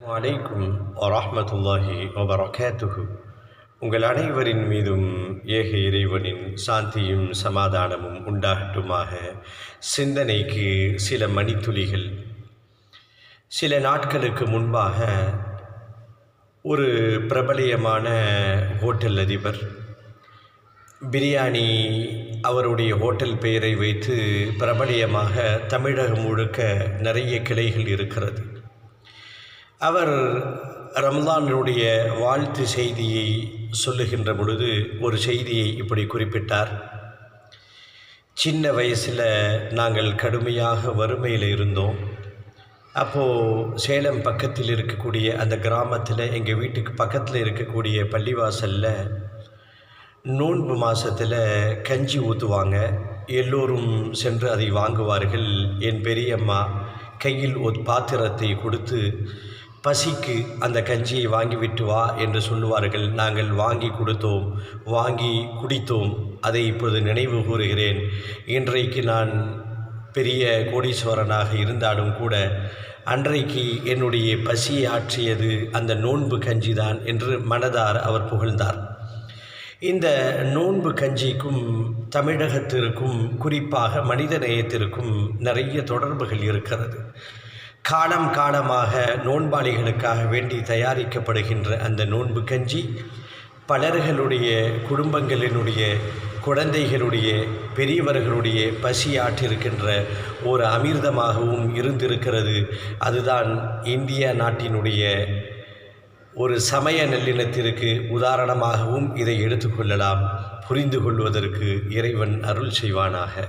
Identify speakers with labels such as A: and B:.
A: வலைக்கும் வரஹ்மத்துல்லாஹி வபரகாத்துஹு. உங்கள் அனைவரின் மீதும் ஏக இறைவனின் சாந்தியும் சமாதானமும் உண்டாகட்டுமாக. சிந்தனைக்கு சில மணித்துளிகள். சில நாட்களுக்கு முன்பாக ஒரு பிரபலியமான ஹோட்டல் அதிபர் பிரியாணி அவருடைய ஹோட்டல் பெயரை வைத்து பிரபலியமாக தமிழகம் முழுக்க நிறைய கிளைகள் இருக்கிறது. அவர் ரம்லானுடைய வாழ்த்து செய்தியை சொல்லுகின்ற பொழுது ஒரு செய்தியை இப்படி குறிப்பிட்டார். சின்ன வயசில் நாங்கள் கடுமையாக வறுமையில் இருந்தோம். அப்போது சேலம் பக்கத்தில் இருக்கக்கூடிய அந்த கிராமத்தில் எங்கள் வீட்டுக்கு பக்கத்தில் இருக்கக்கூடிய பள்ளிவாசலில் நோன்பு மாதத்தில் கஞ்சி ஊற்றுவாங்க. எல்லோரும் சென்று அதை வாங்குவார்கள். என் பெரியம்மா கையில் ஒரு பாத்திரத்தை கொடுத்து பசிக்கு அந்த கஞ்சியை வாங்கிவிட்டு வா என்று சொல்லுவார்கள். நாங்கள் வாங்கி கொடுத்தோம், வாங்கி குடித்தோம். அதை இப்பொழுது நினைவு கூறுகிறேன். இன்றைக்கு நான் பெரிய கோடீஸ்வரனாக இருந்தாலும் கூட அன்றைக்கு என்னுடைய பசியை ஆற்றியது அந்த நோன்பு கஞ்சி தான் என்று மனதார அவர் புகழ்ந்தார். இந்த நோன்பு கஞ்சிக்கும் தமிழகத்திற்கும் குறிப்பாக மனித நேயத்திற்கும் நிறைய தொடர்புகள் இருக்கிறது. காலம் காலமாக நோன்பாளிகளுக்காக வேண்டி தயாரிக்கப்படுகின்ற அந்த நோன்பு கஞ்சி பலர்களுடைய குடும்பங்களினுடைய குழந்தைகளுடைய பெரியவர்களுடைய பசி ஆற்றிருக்கின்ற ஒரு அமிர்தமாகவும் இருந்திருக்கிறது. அதுதான் இந்திய நாட்டினுடைய ஒரு சமய நல்லிணத்திற்கு உதாரணமாகவும் இதை எடுத்துக்கொள்ளலாம். புரிந்து கொள்வதற்கு இறைவன் அருள் செய்வானாக.